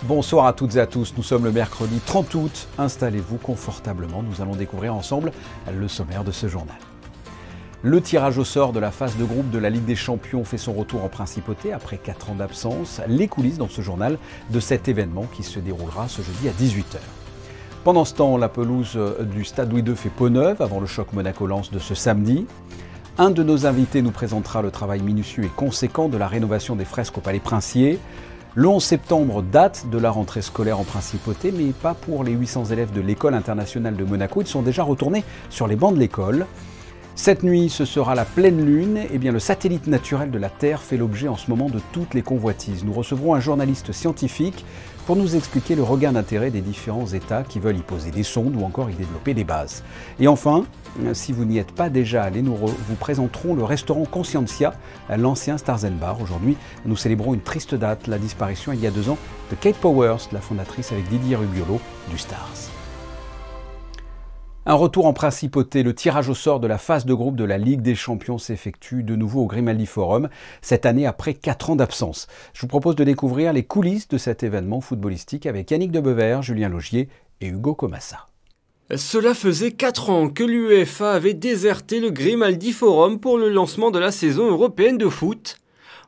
Bonsoir à toutes et à tous, nous sommes le mercredi 30 août, installez-vous confortablement, nous allons découvrir ensemble le sommaire de ce journal. Le tirage au sort de la phase de groupe de la Ligue des Champions fait son retour en principauté après 4 ans d'absence. Les coulisses dans ce journal de cet événement qui se déroulera ce jeudi à 18h. Pendant ce temps, la pelouse du Stade Louis II fait peau neuve avant le choc Monaco-Lens de ce samedi. Un de nos invités nous présentera le travail minutieux et conséquent de la rénovation des fresques au Palais Princier. Le 11 septembre, date de la rentrée scolaire en principauté, mais pas pour les 800 élèves de l'École internationale de Monaco. Ils sont déjà retournés sur les bancs de l'école. Cette nuit, ce sera la pleine lune. Eh bien, le satellite naturel de la Terre fait l'objet en ce moment de toutes les convoitises. Nous recevrons un journaliste scientifique pour nous expliquer le regain d'intérêt des différents États qui veulent y poser des sondes ou encore y développer des bases. Et enfin, si vous n'y êtes pas déjà allé, nous vous présenterons le restaurant Conscientia, l'ancien Stars & Bar. Aujourd'hui, nous célébrons une triste date, la disparition il y a 2 ans de Kate Powers, la fondatrice avec Didier Rubiolo du Stars. Un retour en principauté, le tirage au sort de la phase de groupe de la Ligue des Champions s'effectue de nouveau au Grimaldi Forum, cette année après 4 ans d'absence. Je vous propose de découvrir les coulisses de cet événement footballistique avec Yannick Debever, Julien Logier et Hugo Comassa. Cela faisait 4 ans que l'UEFA avait déserté le Grimaldi Forum pour le lancement de la saison européenne de foot.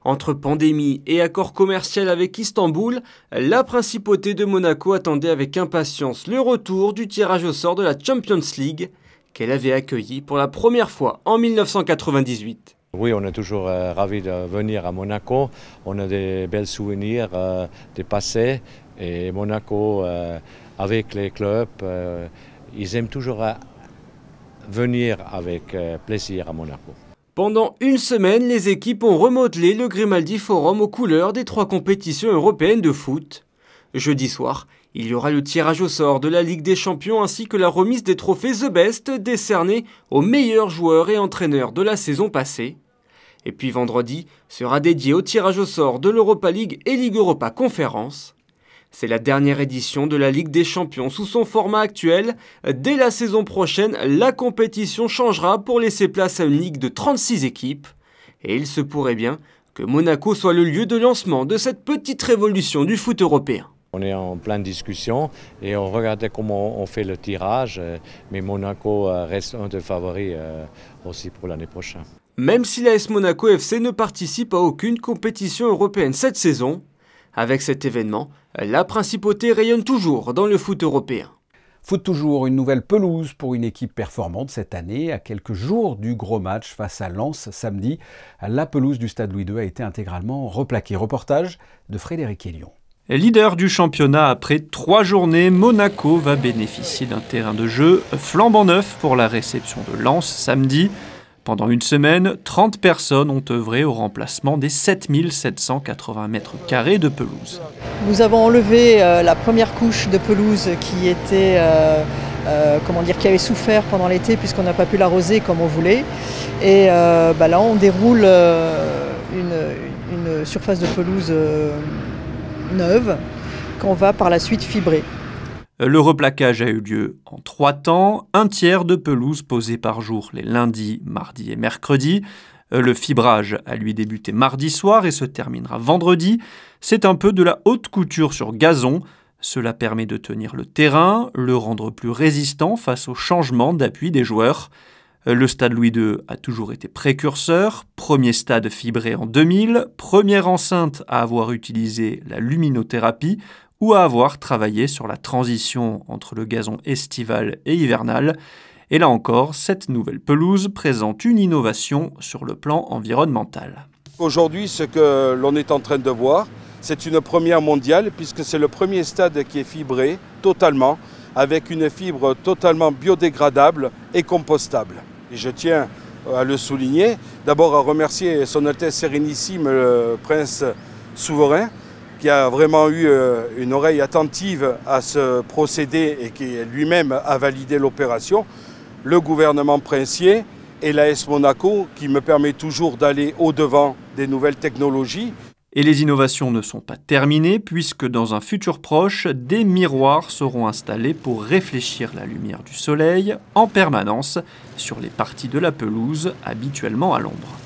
Entre pandémie et accord commercial avec Istanbul, la principauté de Monaco attendait avec impatience le retour du tirage au sort de la Champions League, qu'elle avait accueilli pour la première fois en 1998. Oui, on est toujours ravis de venir à Monaco. On a des bels souvenirs des passés. Et Monaco, avec les clubs, ils aiment toujours venir avec plaisir à Monaco. Pendant une semaine, les équipes ont remodelé le Grimaldi Forum aux couleurs des 3 compétitions européennes de foot. Jeudi soir, il y aura le tirage au sort de la Ligue des Champions ainsi que la remise des trophées The Best décernés aux meilleurs joueurs et entraîneurs de la saison passée. Et puis vendredi sera dédié au tirage au sort de l'Europa League et Ligue Europa Conférence. C'est la dernière édition de la Ligue des Champions sous son format actuel. Dès la saison prochaine, la compétition changera pour laisser place à une ligue de 36 équipes. Et il se pourrait bien que Monaco soit le lieu de lancement de cette petite révolution du foot européen. On est en pleine discussion et on regardait comment on fait le tirage, mais Monaco reste un des favoris aussi pour l'année prochaine. Même si l'AS Monaco FC ne participe à aucune compétition européenne cette saison, avec cet événement, la principauté rayonne toujours dans le foot européen. Foot toujours, une nouvelle pelouse pour une équipe performante cette année. À quelques jours du gros match face à Lens samedi, la pelouse du Stade Louis II a été intégralement replaquée. Reportage de Frédéric Hélion. Leader du championnat après 3 journées, Monaco va bénéficier d'un terrain de jeu flambant neuf pour la réception de Lens samedi. Pendant une semaine, 30 personnes ont œuvré au remplacement des 7780 mètres carrés de pelouse. Nous avons enlevé la première couche de pelouse qui était, qui avait souffert pendant l'été puisqu'on n'a pas pu l'arroser comme on voulait. Et là, on déroule une surface de pelouse neuve qu'on va par la suite fibrer. Le replaquage a eu lieu en 3 temps, 1/3 de pelouse posée par jour les lundis, mardis et mercredis. Le fibrage a lui débuté mardi soir et se terminera vendredi. C'est un peu de la haute couture sur gazon. Cela permet de tenir le terrain, le rendre plus résistant face aux changements d'appui des joueurs. Le Stade Louis II a toujours été précurseur, premier stade fibré en 2000, première enceinte à avoir utilisé la luminothérapie ou à avoir travaillé sur la transition entre le gazon estival et hivernal. Et là encore, cette nouvelle pelouse présente une innovation sur le plan environnemental. Aujourd'hui, ce que l'on est en train de voir, c'est une première mondiale puisque c'est le premier stade qui est fibré totalement, avec une fibre totalement biodégradable et compostable. Et je tiens à le souligner, d'abord à remercier Son Altesse Sérénissime, le Prince Souverain, qui a vraiment eu une oreille attentive à ce procédé et qui lui-même a validé l'opération, le gouvernement princier et l'AS Monaco qui me permet toujours d'aller au-devant des nouvelles technologies. Et les innovations ne sont pas terminées puisque dans un futur proche, des miroirs seront installés pour réfléchir la lumière du soleil en permanence sur les parties de la pelouse habituellement à l'ombre.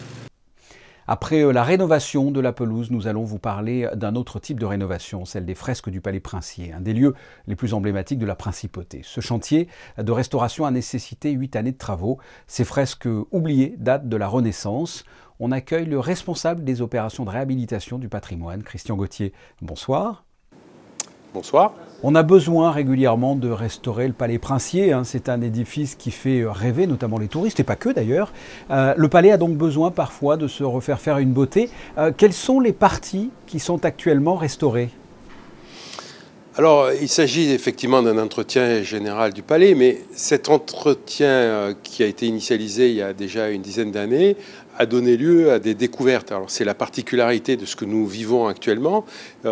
Après la rénovation de la pelouse, nous allons vous parler d'un autre type de rénovation, celle des fresques du Palais Princier, un des lieux les plus emblématiques de la principauté. Ce chantier de restauration a nécessité 8 années de travaux. Ces fresques oubliées datent de la Renaissance. On accueille le responsable des opérations de réhabilitation du patrimoine, Christian Gauthier. Bonsoir. Bonsoir. On a besoin régulièrement de restaurer le Palais Princier. C'est un édifice qui fait rêver notamment les touristes, et pas que d'ailleurs. Le palais a donc besoin parfois de se refaire faire une beauté. Quelles sont les parties qui sont actuellement restaurées ? Alors, il s'agit effectivement d'un entretien général du palais, mais cet entretien qui a été initialisé il y a déjà une dizaine d'années a donné lieu à des découvertes. Alors, c'est la particularité de ce que nous vivons actuellement,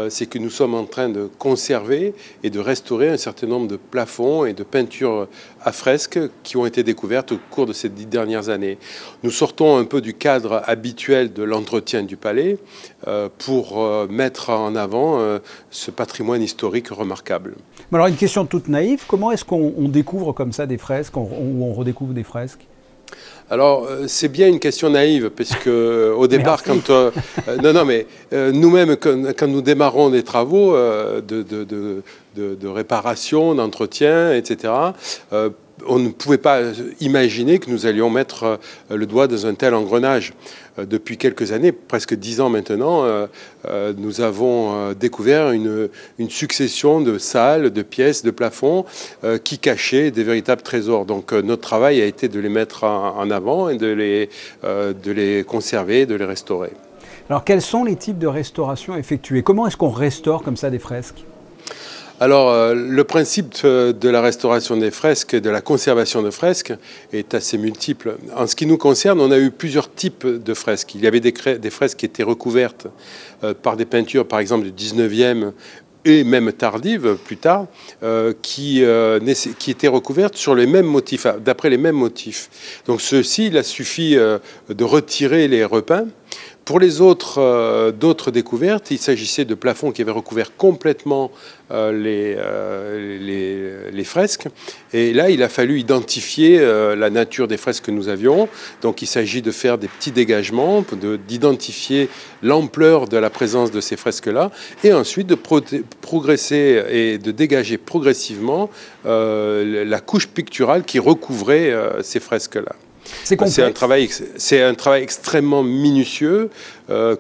c'est que nous sommes en train de conserver et de restaurer un certain nombre de plafonds et de peintures à fresques qui ont été découvertes au cours de ces 10 dernières années. Nous sortons un peu du cadre habituel de l'entretien du palais pour mettre en avant ce patrimoine historique remarquable. Mais alors, une question toute naïve, comment est-ce qu'on découvre comme ça des fresques, ou on redécouvre des fresques ? Alors, c'est bien une question naïve, parce que au départ, nous-mêmes, quand nous démarrons des travaux de réparation, d'entretien, etc., on ne pouvait pas imaginer que nous allions mettre le doigt dans un tel engrenage. Depuis quelques années, presque 10 ans maintenant, nous avons découvert une succession de salles, de pièces, de plafonds qui cachaient des véritables trésors. Donc notre travail a été de les mettre en avant et de les conserver, de les restaurer. Alors quels sont les types de restauration effectués ? Comment est-ce qu'on restaure comme ça des fresques ? Alors, le principe de la restauration des fresques et de la conservation de fresques est assez multiple. En ce qui nous concerne, on a eu plusieurs types de fresques. Il y avait des fresques qui étaient recouvertes par des peintures, par exemple, du 19e et même tardives, plus tard, qui étaient recouvertes sur les mêmes motifs, d'après les mêmes motifs. Donc, ceci, il a suffi de retirer les repeints. Pour les d'autres découvertes, il s'agissait de plafonds qui avaient recouvert complètement les fresques. Et là, il a fallu identifier la nature des fresques que nous avions. Donc, il s'agit de faire des petits dégagements, d'identifier l'ampleur de la présence de ces fresques-là, et ensuite de progresser et de dégager progressivement la couche picturale qui recouvrait ces fresques-là. C'est un travail extrêmement minutieux,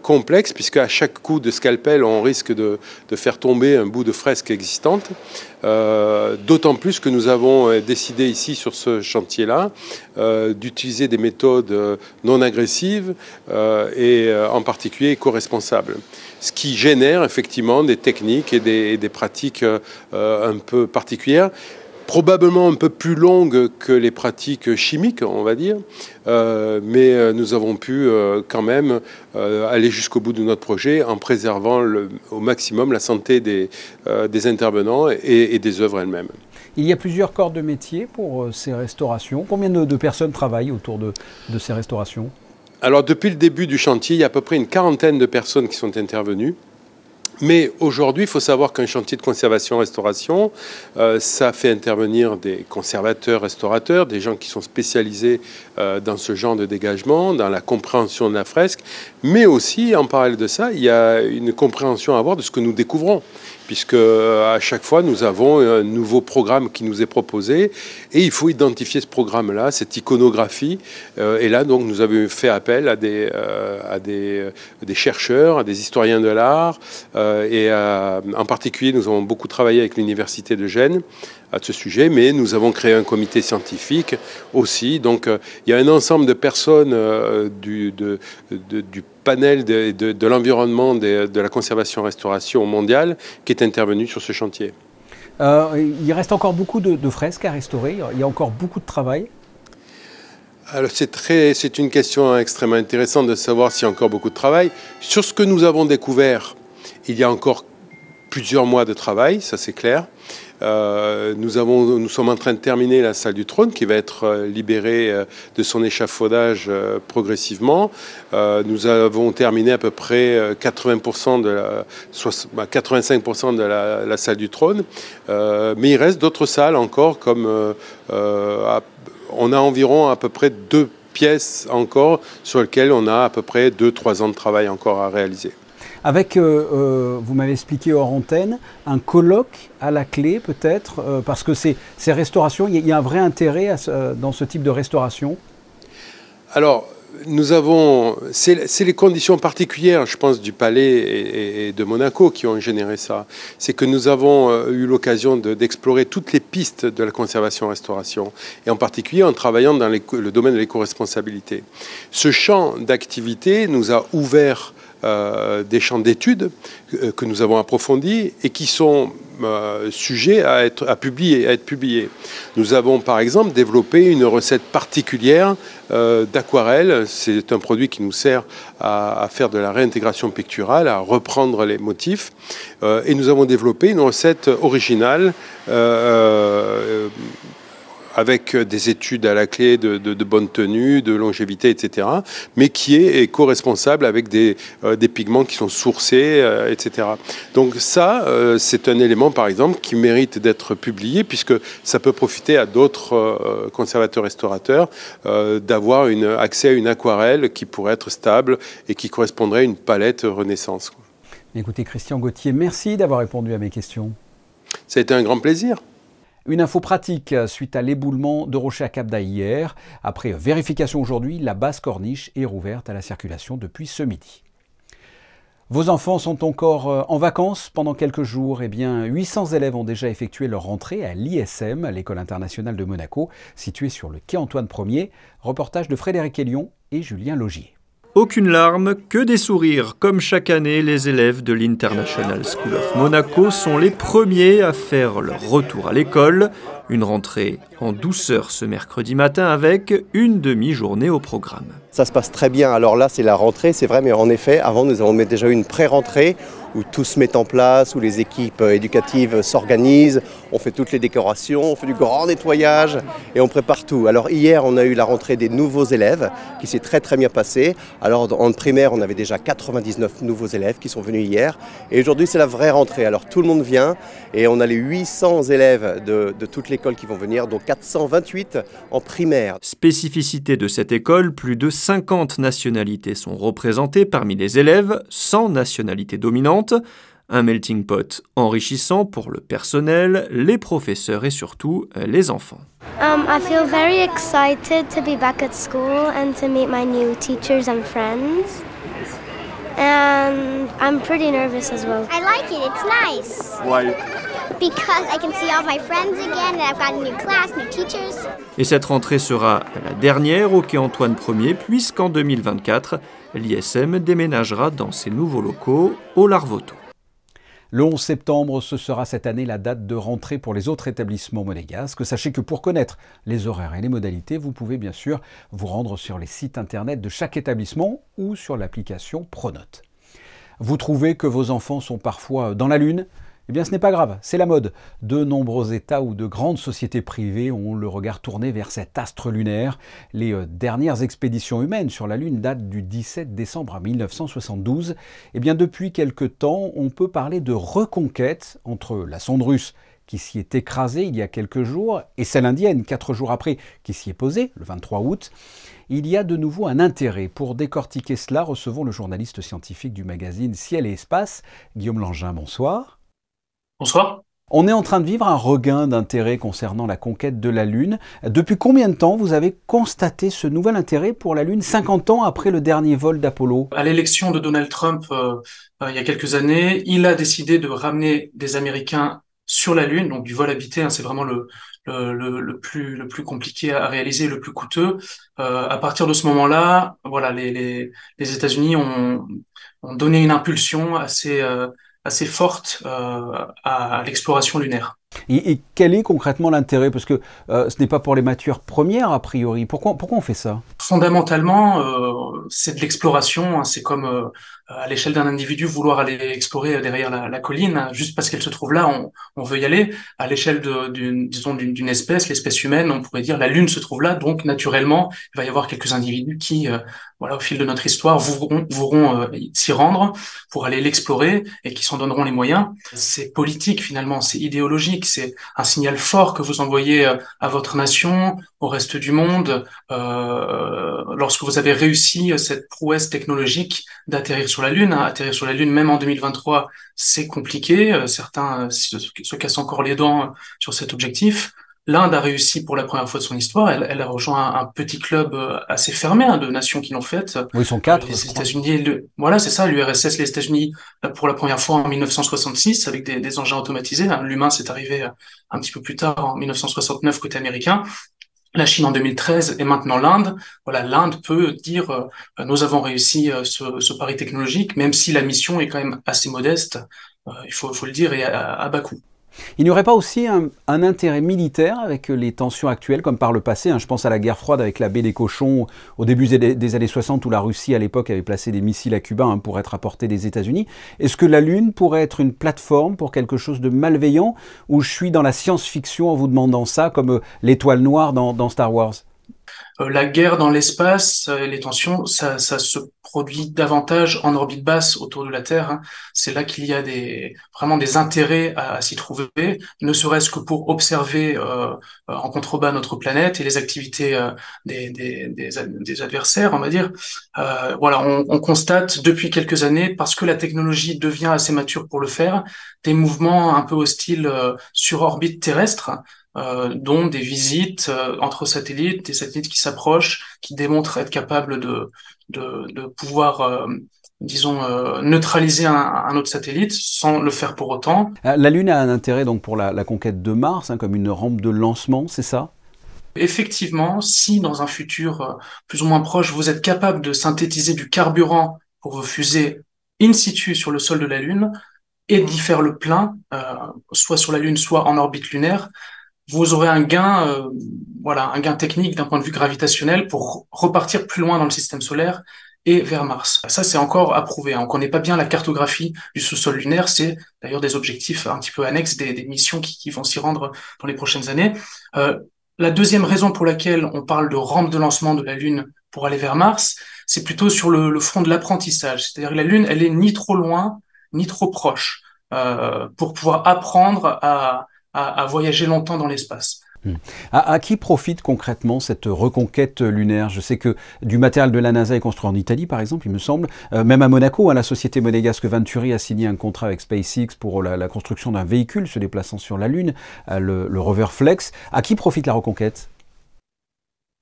complexe, puisque à chaque coup de scalpel, on risque de faire tomber un bout de fresque existante. D'autant plus que nous avons décidé ici, sur ce chantier-là, d'utiliser des méthodes non agressives et en particulier éco-responsables. Ce qui génère effectivement des techniques et des pratiques un peu particulières, probablement un peu plus longue que les pratiques chimiques, on va dire, mais nous avons pu quand même aller jusqu'au bout de notre projet en préservant au maximum la santé des intervenants et des œuvres elles-mêmes. Il y a plusieurs corps de métier pour ces restaurations. Combien de personnes travaillent autour de ces restaurations ? Alors, depuis le début du chantier, il y a à peu près une quarantaine de personnes qui sont intervenues. Mais aujourd'hui, il faut savoir qu'un chantier de conservation-restauration, ça fait intervenir des conservateurs-restaurateurs, des gens qui sont spécialisés dans ce genre de dégagement, dans la compréhension de la fresque, mais aussi, en parallèle de ça, il y a une compréhension à avoir de ce que nous découvrons, puisque à chaque fois, nous avons un nouveau programme qui nous est proposé, et il faut identifier ce programme-là, cette iconographie, et là, donc, nous avons fait appel à des chercheurs, à des historiens de l'art, et en particulier, nous avons beaucoup travaillé avec l'Université de Gênes à ce sujet, mais nous avons créé un comité scientifique aussi. Donc, il y a un ensemble de personnes du panel de l'environnement de la conservation-restauration mondiale qui est intervenu sur ce chantier. Il reste encore beaucoup de fresques à restaurer. Il y a encore beaucoup de travail. Alors c'est une question extrêmement intéressante de savoir s'il y a encore beaucoup de travail. Sur ce que nous avons découvert, il y a encore plusieurs mois de travail, ça c'est clair. Nous sommes en train de terminer la salle du trône qui va être libérée de son échafaudage progressivement. Nous avons terminé à peu près 85% de la salle du trône. Mais il reste d'autres salles encore, comme on a environ à peu près 2 pièces encore sur lesquelles on a à peu près 2-3 ans de travail encore à réaliser. Avec, vous m'avez expliqué hors antenne, un colloque à la clé peut-être, parce que ces restaurations, il y a un vrai intérêt dans ce type de restauration? Alors, c'est les conditions particulières, je pense, du Palais et de Monaco qui ont généré ça. C'est que nous avons eu l'occasion d'explorer toutes les pistes de la conservation-restauration, et en particulier en travaillant dans le domaine de l'éco-responsabilité. Ce champ d'activité nous a ouvert des champs d'études que nous avons approfondis et qui sont sujets à être publiés. Nous avons par exemple développé une recette particulière d'aquarelle. C'est un produit qui nous sert à faire de la réintégration picturale, à reprendre les motifs. Et nous avons développé une recette originale avec des études à la clé de bonne tenue, de longévité, etc., mais qui est éco-responsable avec des pigments qui sont sourcés, etc. Donc ça, c'est un élément, par exemple, qui mérite d'être publié, puisque ça peut profiter à d'autres conservateurs-restaurateurs d'avoir accès à une aquarelle qui pourrait être stable et qui correspondrait à une palette Renaissance. Écoutez, Christian Gauthier, merci d'avoir répondu à mes questions. Ça a été un grand plaisir. Une info pratique suite à l'éboulement de Rocher à Cap-d'Aille hier. Après vérification aujourd'hui, la basse corniche est rouverte à la circulation depuis ce midi. Vos enfants sont encore en vacances pendant quelques jours. Eh bien, 800 élèves ont déjà effectué leur rentrée à l'ISM, l'École internationale de Monaco, située sur le quai Antoine Ier. Reportage de Frédéric Hélion et Julien Logier. Aucune larme, que des sourires. Comme chaque année, les élèves de l'International School of Monaco sont les premiers à faire leur retour à l'école. Une rentrée en douceur ce mercredi matin avec une demi-journée au programme. Ça se passe très bien. Alors là, c'est la rentrée, c'est vrai, mais en effet, avant, nous avons déjà eu une pré-rentrée où tout se met en place, où les équipes éducatives s'organisent, on fait toutes les décorations, on fait du grand nettoyage et on prépare tout. Alors hier, on a eu la rentrée des nouveaux élèves qui s'est très bien passée. Alors en primaire, on avait déjà 99 nouveaux élèves qui sont venus hier. Et aujourd'hui, c'est la vraie rentrée. Alors tout le monde vient et on a les 800 élèves de toute l'école qui vont venir, donc 428 en primaire. Spécificité de cette école, plus de 50 nationalités sont représentées parmi les élèves, sans nationalité dominante. Un melting pot enrichissant pour le personnel, les professeurs et surtout les enfants. I feel very excited to be back at school and to meet my new teachers and friends. And I'm pretty nervous as well. I like it, it's nice. Why? Because I can see all my friends again and I've got a new class, new teachers. Et cette rentrée sera la dernière au quai Antoine Ier, puisqu'en 2024, l'ISM déménagera dans ses nouveaux locaux au Larvoto. Le 11 septembre, ce sera cette année la date de rentrée pour les autres établissements monégasques. Sachez que pour connaître les horaires et les modalités, vous pouvez bien sûr vous rendre sur les sites internet de chaque établissement ou sur l'application Pronote. Vous trouvez que vos enfants sont parfois dans la lune ? Eh bien, ce n'est pas grave, c'est la mode. De nombreux États ou de grandes sociétés privées ont le regard tourné vers cet astre lunaire. Les dernières expéditions humaines sur la Lune datent du 17 décembre 1972. Eh bien, depuis quelque temps, on peut parler de reconquête entre la sonde russe qui s'y est écrasée il y a quelques jours et celle indienne, 4 jours après, qui s'y est posée, le 23 août. Il y a de nouveau un intérêt. Pour décortiquer cela, recevons le journaliste scientifique du magazine Ciel et Espace, Guillaume Langin. Bonsoir. Bonsoir. On est en train de vivre un regain d'intérêt concernant la conquête de la Lune. Depuis combien de temps vous avez constaté ce nouvel intérêt pour la Lune, 50 ans après le dernier vol d'Apollo? À l'élection de Donald Trump, il y a quelques années, il a décidé de ramener des Américains sur la Lune, donc du vol habité, c'est vraiment le plus compliqué à réaliser, le plus coûteux. À partir de ce moment-là, voilà, les États-Unis ont donné une impulsion assez forte à l'exploration lunaire. Et quel est concrètement l'intérêt? Parce que ce n'est pas pour les matières premières, a priori. Pourquoi on fait ça? Fondamentalement, c'est de l'exploration, hein, c'est comme à l'échelle d'un individu, vouloir aller explorer derrière la colline, juste parce qu'elle se trouve là, on veut y aller. À l'échelle d'une espèce, l'espèce humaine, on pourrait dire la Lune se trouve là, donc naturellement, il va y avoir quelques individus qui, voilà, au fil de notre histoire, voudront s'y rendre pour aller l'explorer et qui s'en donneront les moyens. C'est politique finalement, c'est idéologique, c'est un signal fort que vous envoyez à votre nation, au reste du monde, lorsque vous avez réussi cette prouesse technologique d'atterrir sur la Lune. Atterrir sur la Lune, même en 2023, c'est compliqué. Certains se cassent encore les dents sur cet objectif. L'Inde a réussi pour la première fois de son histoire. Elle a rejoint un petit club assez fermé de nations qui l'ont fait. Oui, ils sont 4. Les États-Unis, voilà, c'est ça, l'URSS, les États-Unis pour la première fois en 1966 avec des engins automatisés. L'humain, c'est arrivé un petit peu plus tard, en 1969 côté américain. La Chine en 2013 et maintenant l'Inde. Voilà, l'Inde peut dire nous avons réussi ce pari technologique, même si la mission est quand même assez modeste. Il faut le dire, et à bas coût. Il n'y aurait pas aussi un intérêt militaire avec les tensions actuelles, comme par le passé, hein, je pense à la guerre froide avec la baie des Cochons au début des années 60, où la Russie, à l'époque, avait placé des missiles à Cuba hein, pour être apportés des États-Unis. Est-ce que la Lune pourrait être une plateforme pour quelque chose de malveillant, ou je suis dans la science-fiction en vous demandant ça, comme l'étoile noire dans Star Wars ? La guerre dans l'espace, les tensions, ça se produit davantage en orbite basse autour de la Terre. Hein. C'est là qu'il y a vraiment des intérêts à s'y trouver, ne serait-ce que pour observer en contrebas notre planète et les activités des adversaires, on va dire. Voilà, on constate depuis quelques années, parce que la technologie devient assez mature pour le faire, des mouvements un peu hostiles sur orbite terrestre. Dont des visites entre satellites, des satellites qui s'approchent, qui démontrent être capables de pouvoir, neutraliser un autre satellite sans le faire pour autant. La Lune a un intérêt donc pour la conquête de Mars, hein, comme une rampe de lancement, c'est ça ? Effectivement, si dans un futur plus ou moins proche, vous êtes capable de synthétiser du carburant pour vos fusées in situ sur le sol de la Lune et d'y faire le plein, soit sur la Lune, soit en orbite lunaire, vous aurez un gain, un gain technique d'un point de vue gravitationnel pour repartir plus loin dans le système solaire et vers Mars. Ça, c'est encore à prouver. Hein. On ne connaît pas bien la cartographie du sous-sol lunaire. C'est d'ailleurs des objectifs un petit peu annexes, des missions qui vont s'y rendre dans les prochaines années. La deuxième raison pour laquelle on parle de rampe de lancement de la Lune pour aller vers Mars, c'est plutôt sur le front de l'apprentissage. C'est-à-dire que la Lune, elle est ni trop loin, ni trop proche pour pouvoir apprendre à voyager longtemps dans l'espace. À qui profite concrètement cette reconquête lunaire? Je sais que du matériel de la NASA est construit en Italie, par exemple, il me semble. Même à Monaco, hein, la société monégasque Venturi a signé un contrat avec SpaceX pour la construction d'un véhicule se déplaçant sur la Lune, le rover Flex. À qui profite la reconquête?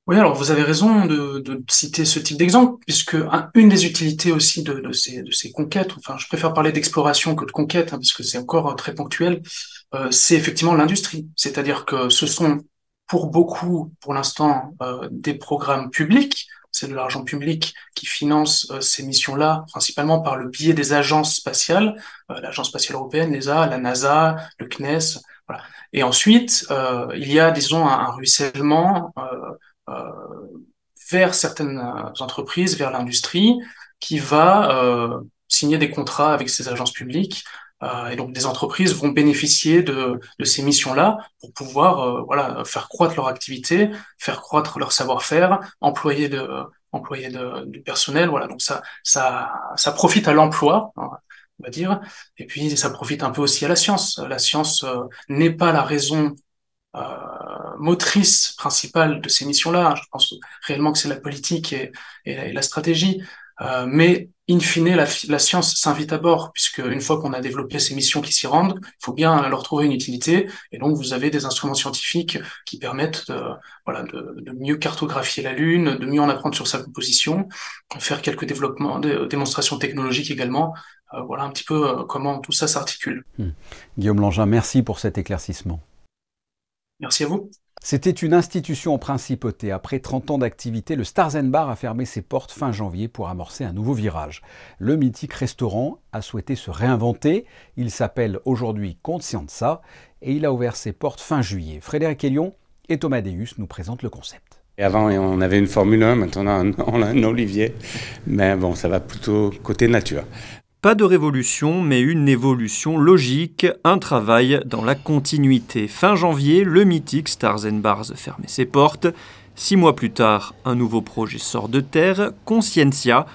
Oui, alors vous avez raison de citer ce type d'exemple, puisque une des utilités aussi de ces conquêtes, enfin je préfère parler d'exploration que de conquête, hein, parce que c'est encore très ponctuel, c'est effectivement l'industrie. C'est-à-dire que ce sont pour beaucoup, pour l'instant, des programmes publics, c'est de l'argent public qui finance ces missions-là, principalement par le biais des agences spatiales, l'Agence spatiale européenne, l'ESA, la NASA, le CNES, voilà. Et ensuite, il y a, disons, un ruissellement vers certaines entreprises, vers l'industrie, qui va signer des contrats avec ces agences publiques. Et donc des entreprises vont bénéficier de ces missions-là pour pouvoir faire croître leur activité, faire croître leur savoir-faire, employer du personnel. Voilà, donc ça profite à l'emploi, hein, on va dire, et puis ça profite un peu aussi à la science. La science n'est pas la raison motrice principale de ces missions-là. Je pense réellement que c'est la politique et la stratégie. Mais in fine, la science s'invite à bord, puisque une fois qu'on a développé ces missions qui s'y rendent, il faut bien leur trouver une utilité. Et donc, vous avez des instruments scientifiques qui permettent de mieux cartographier la Lune, de mieux en apprendre sur sa composition, faire quelques développements, démonstrations technologiques également. Voilà un petit peu comment tout ça s'articule. Guillaume Langin, merci pour cet éclaircissement. Merci à vous. C'était une institution en principauté. Après 30 ans d'activité, le Stars & Bar a fermé ses portes fin janvier pour amorcer un nouveau virage. Le mythique restaurant a souhaité se réinventer. Il s'appelle aujourd'hui Conscienza et il a ouvert ses portes fin juillet. Frédéric Hélion et Thomas Deus nous présentent le concept. Et avant, on avait une Formule 1, maintenant on a un Olivier. Mais bon, ça va plutôt côté nature. Pas de révolution, mais une évolution logique, un travail dans la continuité. Fin janvier, le mythique Stars & Bars fermait ses portes. 6 mois plus tard, un nouveau projet sort de terre, Conscientia.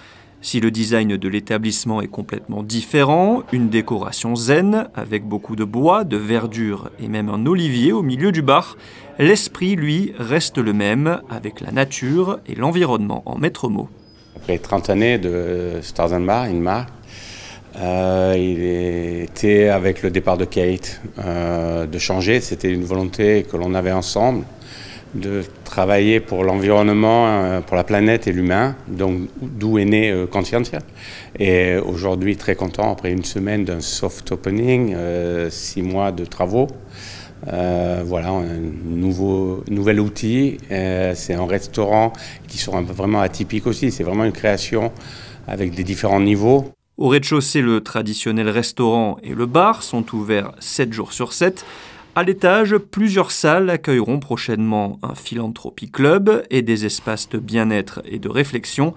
Si le design de l'établissement est complètement différent, une décoration zen, avec beaucoup de bois, de verdure et même un olivier au milieu du bar, l'esprit, lui, reste le même, avec la nature et l'environnement en maître mot. Après 30 années de Stars & Bars, une marque, il était avec le départ de Kate de changer. C'était une volonté que l'on avait ensemble de travailler pour l'environnement, pour la planète et l'humain, donc d'où est né Conscientia. Et aujourd'hui, très content, après une semaine d'un soft opening, 6 mois de travaux, voilà, un nouvel outil. C'est un restaurant qui sera vraiment atypique aussi, c'est vraiment une création avec des différents niveaux. Au rez-de-chaussée, le traditionnel restaurant et le bar sont ouverts 7 jours sur 7. À l'étage, plusieurs salles accueilleront prochainement un philanthropie club et des espaces de bien-être et de réflexion.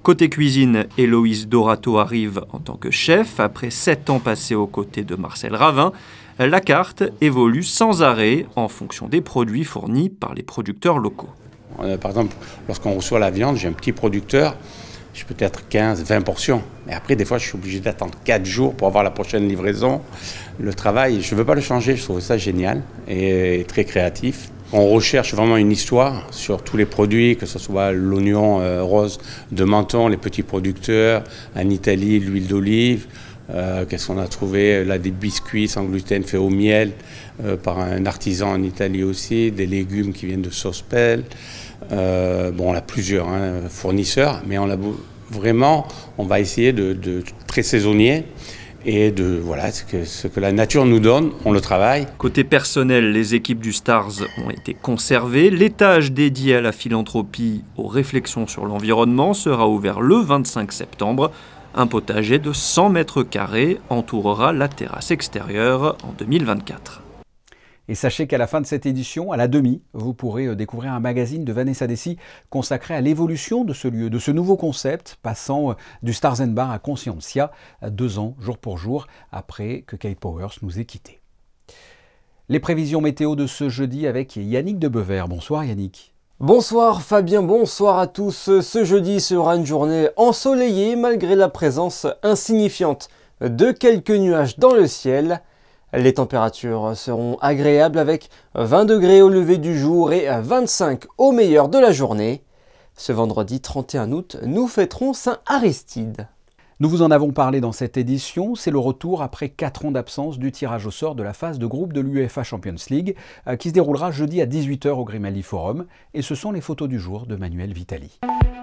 Côté cuisine, Héloïse Dorato arrive en tant que chef. Après 7 ans passés aux côtés de Marcel Ravin, la carte évolue sans arrêt en fonction des produits fournis par les producteurs locaux. Par exemple, lorsqu'on reçoit la viande, j'ai un petit producteur. J'ai peut-être 15-20 portions. Mais après, des fois, je suis obligé d'attendre 4 jours pour avoir la prochaine livraison. Le travail, je ne veux pas le changer, je trouve ça génial et très créatif. On recherche vraiment une histoire sur tous les produits, que ce soit l'oignon rose de Menton, les petits producteurs, en Italie, l'huile d'olive. Qu'est-ce qu'on a trouvé là, des biscuits sans gluten faits au miel par un artisan en Italie aussi, des légumes qui viennent de Sospel. Bon, on a plusieurs fournisseurs, mais on a vraiment, on va essayer de très saisonnier et de voilà ce que la nature nous donne, on le travaille. Côté personnel, les équipes du Stars ont été conservées. L'étage dédié à la philanthropie, aux réflexions sur l'environnement, sera ouvert le 25 septembre. Un potager de 100 mètres carrés entourera la terrasse extérieure en 2024. Et sachez qu'à la fin de cette édition, à la demi, vous pourrez découvrir un magazine de Vanessa Dessy consacré à l'évolution de ce lieu, de ce nouveau concept, passant du Stars & Bars à Conscientia, 2 ans, jour pour jour, après que Kate Powers nous ait quittés. Les prévisions météo de ce jeudi avec Yannick de Bever. Bonsoir Yannick. Bonsoir Fabien, bonsoir à tous. Ce jeudi sera une journée ensoleillée malgré la présence insignifiante de quelques nuages dans le ciel. Les températures seront agréables avec 20 degrés au lever du jour et 25 au meilleur de la journée. Ce vendredi 31 août, nous fêterons Saint Aristide. Nous vous en avons parlé dans cette édition, c'est le retour après 4 ans d'absence du tirage au sort de la phase de groupe de l'UEFA Champions League qui se déroulera jeudi à 18 h au Grimaldi Forum et ce sont les photos du jour de Manuel Vitali.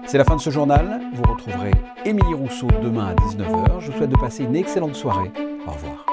C'est la fin de ce journal, vous retrouverez Émilie Rousseau demain à 19 h. Je vous souhaite de passer une excellente soirée, au revoir.